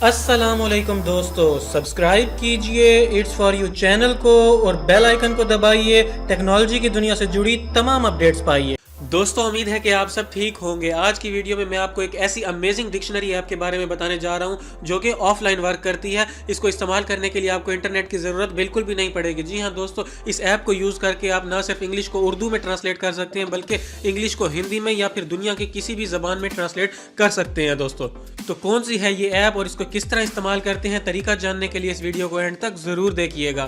السلام علیکم دوستو، سبسکرائب کیجئے اٹس فار یو چینل کو اور بیل آئیکن کو دبائیے، ٹیکنالوجی کی دنیا سے جڑی تمام اپڈیٹس پائیے۔ دوستو امید ہے کہ آپ سب ٹھیک ہوں گے۔ آج کی ویڈیو میں آپ کو ایک ایسی امیزنگ ڈکشنری ایپ کے بارے میں بتانے جا رہا ہوں جو کہ آف لائن ورک کرتی ہے۔ اس کو استعمال کرنے کے لیے آپ کو انٹرنیٹ کی ضرورت بالکل بھی نہیں پڑے گی۔ جی ہاں دوستو، اس ایپ کو یوز کر کے آپ نہ صرف انگلش کو اردو میں ٹرانسلیٹ کر سکتے ہیں بلکہ انگلش کو ہندی میں یا پھر دنیا کی کسی بھی زبان میں ٹرانسلیٹ کر سکتے ہیں دوستو۔ تو کون سی ہے یہ ایپ اور اس کو کس طرح استعمال کرتے ہیں، طریقہ جاننے کے لیے اس ویڈیو کو اینڈ تک ضرور دیکھیے گا۔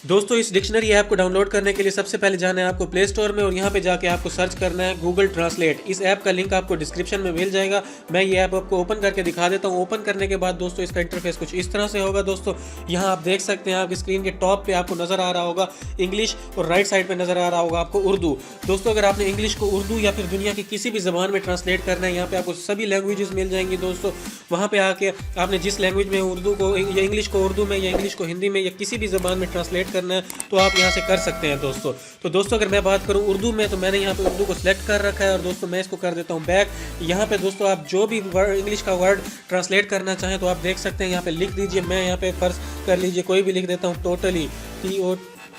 دوستو اس ڈکشنری ایپ کو ڈاؤن لوڈ کرنے کے لیے سب سے پہلے جانا ہے آپ کو پلے اسٹور میں اور یہاں پہ جا کے آپ کو سرچ کرنا ہے گوگل ٹرانسلیٹ۔ اس ایپ کا لنک آپ کو ڈسکرپشن میں مل جائے گا۔ میں یہ ایپ آپ کو اوپن کر کے دکھا دیتا ہوں۔ اوپن کرنے کے بعد دوستو اس کا انٹرفیس کچھ اس طرح سے ہوگا دوستو۔ یہاں آپ دیکھ سکتے ہیں، آپ کی اسکرین کے ٹاپ پہ آپ کو نظر آ رہا ہوگا انگلش اور رائٹ سائڈ پہ نظر آ رہا ہوگا آپ کو اردو۔ دوستو اگر آپ نے انگلش کو اردو یا پھر دنیا کی کسی بھی زبان میں ٹرانسلیٹ کرنا ہے، یہاں پہ آپ کو سبھی لینگویجز مل جائیں گی دوستو۔ وہاں پہ آ کے آپ نے جس لینگویج میں اردو کو یا انگلش کو اردو میں یا انگلش کو ہندی میں یا کسی بھی زبان میں ٹرانسلیٹ کرنا ہے تو آپ یہاں سے کر سکتے ہیں دوستو۔ تو دوستو اگر میں بات کروں اردو میں، تو میں نے یہاں پہ اردو کو سلیکٹ کر رکھا ہے اور دوستو میں اس کو کر دیتا ہوں بیک۔ یہاں پہ دوستو آپ جو بھی انگلش کا ورڈ ٹرانسلیٹ کرنا چاہیں تو آپ دیکھ سکتے ہیں، یہاں پہ لکھ دیجئے۔ میں یہاں پہ فرض کر لیجئے کوئی بھی لکھ دیتا ہوں ٹوٹلی،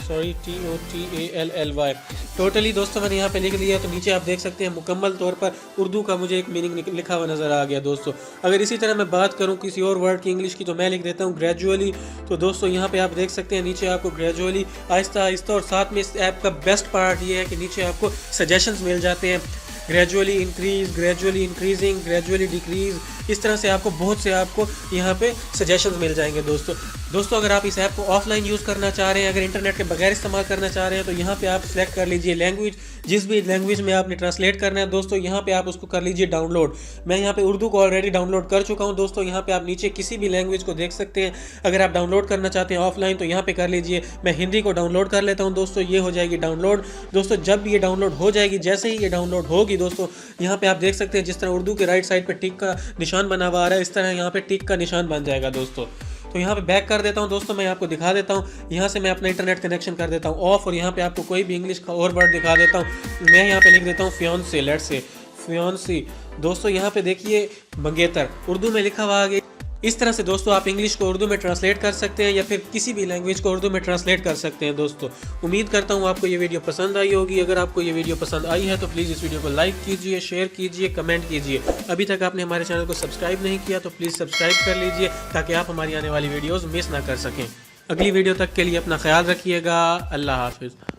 TOTALLY ٹوٹلی دوستو میں نے یہاں پہ لکھ لیا۔ تو نیچے آپ دیکھ سکتے ہیں مکمل طور پر اردو کا مجھے ایک میننگ لکھا ہوا نظر آ گیا دوستو۔ اگر اسی طرح میں بات کروں کسی اور ورڈ کی انگلش کی تو میں لکھ دیتا ہوں گریجولی۔ تو دوستو یہاں پہ آپ دیکھ سکتے ہیں نیچے آپ کو گریجولی آہستہ آہستہ، اور ساتھ میں اس ایپ کا بیسٹ پارٹ یہ ہے کہ نیچے آپ کو سجیشنز مل جاتے ہیں، gradually increase, gradually increasing, gradually decrease. اس طرح سے آپ کو بہت سے آپ کو یہاں پہ سجیشنز مل جائیں گے دوستو اگر آپ اس ایپ کو آف لائن یوز کرنا چاہ رہے ہیں، اگر انٹرنیٹ کے بغیر استعمال کرنا چاہ رہے ہیں، تو یہاں پہ آپ سلیکٹ کر لیجئے لینگویج، جس بھی لینگویج میں آپ نے ٹرانسلیٹ کرنا ہے دوستو، یہاں پہ آپ اس کو کر لیجئے ڈاؤن لوڈ۔ میں یہاں پہ اردو کو آلریڈی ڈاؤن لوڈ کر چکا ہوں دوستو۔ یہاں پہ آپ نیچے کسی بھی لینگویج کو دیکھ سکتے ہیں۔ اگر آپ ڈاؤن لوڈ کرنا چاہتے ہیں آف لائن تو یہاں پہ کر لیجئے۔ میں ہندی کو ڈاؤن لوڈ کر لیتا ہوں دوستو، یہ ہو جائے گی ڈاؤن لوڈ دوستو۔ جب یہ ڈاؤن لوڈ ہو جائے گی، جیسے ہی یہ ڈاؤن لوڈ ہوگی دوستو، یہاں پہ آپ دیکھ سکتے ہیں جس طرح اردو کے رائٹ سائڈ پہ ٹک کا نشان بنا ہوا آ رہا ہے، اس طرح یہاں پہ ٹک کا نشان بن جائے گا دوستو۔ تو یہاں پہ بیک کر دیتا ہوں دوستو، میں آپ کو دکھا دیتا ہوں۔ یہاں سے میں اپنا انٹرنیٹ کنیکشن کر دیتا ہوں آف، اور یہاں پہ آپ کو کوئی بھی انگلش کا اور ورڈ دکھا دیتا ہوں۔ میں یہاں پہ لکھ دیتا ہوں فیونسی، لیٹس سے فیونسی دوستو۔ یہاں پہ دیکھیے منگیتر اردو میں لکھا ہوا آگے۔ اس طرح سے دوستو آپ انگلش کو اردو میں ٹرانسلیٹ کر سکتے ہیں یا پھر کسی بھی لینگویج کو اردو میں ٹرانسلیٹ کر سکتے ہیں دوستو۔ امید کرتا ہوں آپ کو یہ ویڈیو پسند آئی ہوگی۔ اگر آپ کو یہ ویڈیو پسند آئی ہے تو پلیز اس ویڈیو کو لائک کیجئے، شیئر کیجئے، کمنٹ کیجئے۔ ابھی تک آپ نے ہمارے چینل کو سبسکرائب نہیں کیا تو پلیز سبسکرائب کر لیجئے تاکہ آپ ہماری آنے والی ویڈیوز مس نہ کر سکیں۔ اگلی ویڈیو تک کے لیے اپنا خیال رکھیے گا۔ اللہ حافظ۔